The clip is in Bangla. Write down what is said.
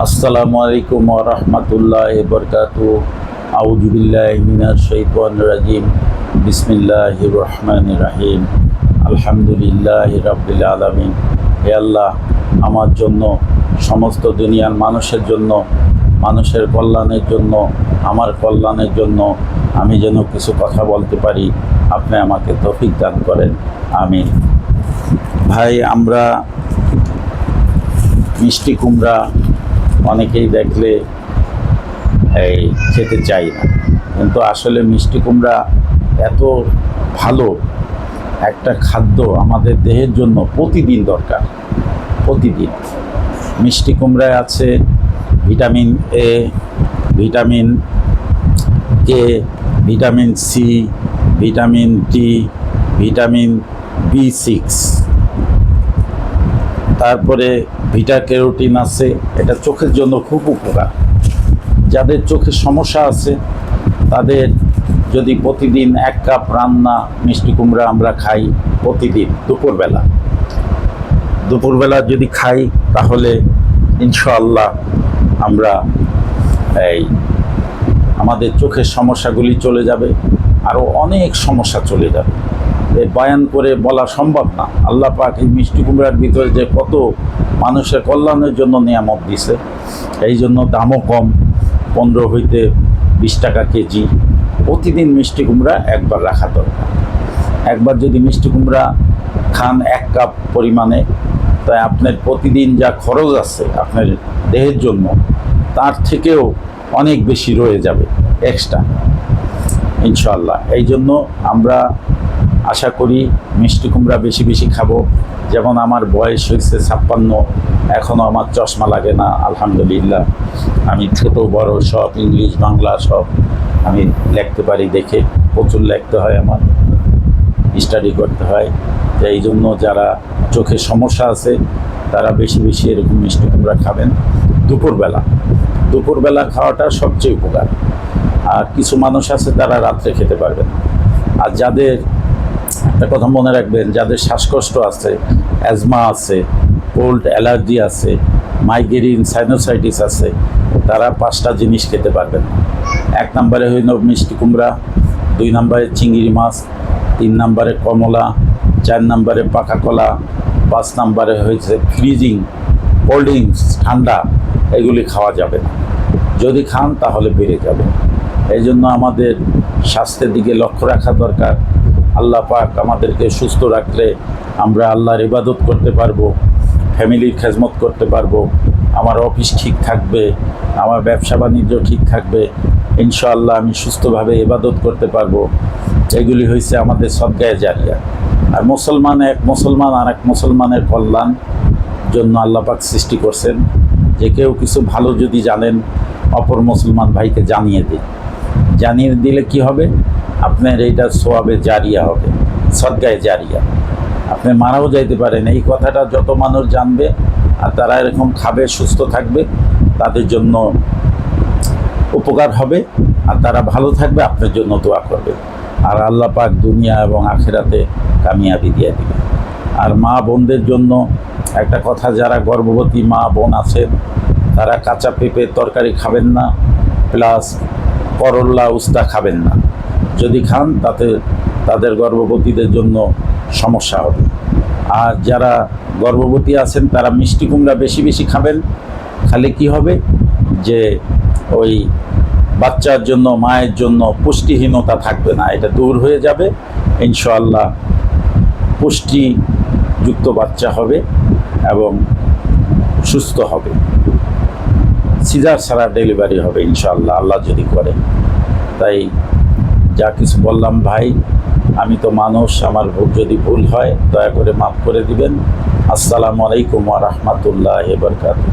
আসসালামু আলাইকুম ওয়া রাহমাতুল্লাহি ওয়া বারাকাতুহু। আউযু বিল্লাহি মিনাশ শাইতানির রাজিম। বিসমিল্লাহির রহমানির রহিম। আলহামদুলিল্লাহি রাব্বিল আলামিন। হে আল্লাহ, আমার জন্য, সমস্ত দুনিয়ার মানুষের জন্য, মানুষের কল্যাণের জন্য, আমার কল্যাণের জন্য আমি যেন কিছু কথা বলতে পারি, আপনি আমাকে তৌফিক দান করেন। আমিন। ভাই, আমরা মিষ্টি কুমড়া অনেকেই দেখলে খেতে চাই না, কিন্তু আসলে মিষ্টি কুমড়া এত ভালো একটা খাদ্য, আমাদের দেহের জন্য প্রতিদিন দরকার। প্রতিদিন মিষ্টি কুমড়ায় আছে vitamin A, vitamin K, vitamin C, vitamin D, vitamin বি6, তারপরে ভিটা ক্যারোটিন আছে। এটা চোখের জন্য খুব উপকার। যাদের চোখের সমস্যা আছে তাদের যদি প্রতিদিন 1 কাপ রান্না মিষ্টি কুমড়া আমরা খাই, প্রতিদিন দুপুরবেলা যদি খাই, তাহলে ইনশাআল্লাহ আমরা আমাদের চোখের সমস্যাগুলি চলে যাবে, আরও অনেক সমস্যা চলে যাবে। বয়ান করে বলা সম্ভব না। আল্লাহ পাক এই মিষ্টি কুমড়ার ভিতরে যে কত মানুষের কল্যাণের জন্য নিয়ামত দিছে, এই জন্য দামও কম, 15 হইতে 20 টাকা কেজি। প্রতিদিন মিষ্টি কুমড়া একবার রাখা দরকার। একবার যদি মিষ্টি কুমড়া খান 1 কাপ পরিমাণে, তাই আপনার প্রতিদিন যা খরচ আছে আপনার দেহের জন্য, তার থেকেও অনেক বেশি রয়ে যাবে এক্সট্রা, ইনশাআল্লাহ। এই জন্য আমরা আশা করি মিষ্টি কুমড়া বেশি বেশি খাবো। যেমন আমার বয়স হয়েছে 56, এখনও আমার চশমা লাগে না, আলহামদুলিল্লাহ। আমি ছোট বড় সব, ইংলিশ বাংলা সব আমি লিখতে পারি। দেখে প্রচুর লিখতে হয়, আমার স্টাডি করতে হয়। এই জন্য যারা চোখের সমস্যা আছে তারা বেশি বেশি এরকম মিষ্টি কুমড়া খাবেন দুপুরবেলা খাওয়াটা সবচেয়ে উপকার। আর কিছু মানুষ আছে তারা রাত্রে খেতে পারবেন। আর যাদের, একটা কথা মনে রাখবেন, যাদের শ্বাসকষ্ট আছে, অ্যাজমা আছে, কোল্ড অ্যালার্জি আছে, মাইগ্রেন সাইনোসাইটিস আছে, তারা 5টা জিনিস খেতে পারবেন না। 1 নম্বরে হইল মিষ্টি কুমড়া, 2 নম্বরে চিংড়ি মাছ, 3 নম্বরে কমলা, 4 নম্বরে পাকা কলা, 5 নম্বরে হয়েছে ফ্রিজিং কোল্ড ড্রিঙ্কস, ঠান্ডা, এগুলি খাওয়া যাবে না। যদি খান তাহলে বেড়ে যাবে। এই জন্য আমাদের স্বাস্থ্যের দিকে লক্ষ্য রাখা দরকার। আল্লাহ পাক আমাদেরকে সুস্থ রাখলে আমরা আল্লাহর ইবাদত করতে পারবো, ফ্যামিলির খেজমত করতে পারবো, আমার অফিস ঠিক থাকবে, আমার ব্যবসা বাণিজ্য ঠিক থাকবে, ইনশাআল্লাহ আমি সুস্থভাবে ইবাদত করতে পারবো। এগুলি হয়েছে আমাদের সদকায়ে জারিয়া। আর মুসলমান আর এক মুসলমানের কল্যাণ জন্য আল্লাহ পাক সৃষ্টি করছেন, যে কেউ কিছু ভালো যদি জানেন, অপর মুসলমান ভাইকে জানিয়ে দিলে কি হবে, আপনার এইটা সোয়াবে জারিয়া হবে, সদকায়ে জারিয়া। আপনি মারাও যাইতে পারেন। এই কথাটা যত মানুষ জানবে আর তারা এরকম খাবে, সুস্থ থাকবে, তাদের জন্য উপকার হবে, আর তারা ভালো থাকবে, আপনার জন্য দোয়া করবে। আর আল্লাহ পাক দুনিয়া এবং আখিরাতে কামিয়াবি দিয়ে দিবে। আর মা বোনদের জন্য একটা কথা, যারা গর্ভবতী মা বোন আছেন তারা কাঁচা পেঁপের তরকারি খাবেন না, প্লাস করল্লা উস্তা খাবেন না। যদি খান তাতে তাদের গর্ভবতীদের জন্য সমস্যা হবে। আর যারা গর্ভবতী আছেন তারা মিষ্টি কুমড়া বেশি বেশি খাবেন। খালি কি হবে, যে ওই বাচ্চার জন্য, মায়ের জন্য পুষ্টিহীনতা থাকবে না, এটা দূর হয়ে যাবে ইনশাআল্লাহ। পুষ্টিযুক্ত বাচ্চা হবে এবং সুস্থ হবে। সিজার ছাড়া ডেলিভারি হবে ইনশাআল্লাহ, আল্লাহ যদি করে। তাই যা কিছু বললাম ভাই, আমি তো মানুষ, আমার যদি ভুল হয় দয়া করে মাফ করে দিবেন। আসসালামু আলাইকুম ওয়া রাহমাতুল্লাহি ওয়া বারাকাতুহু।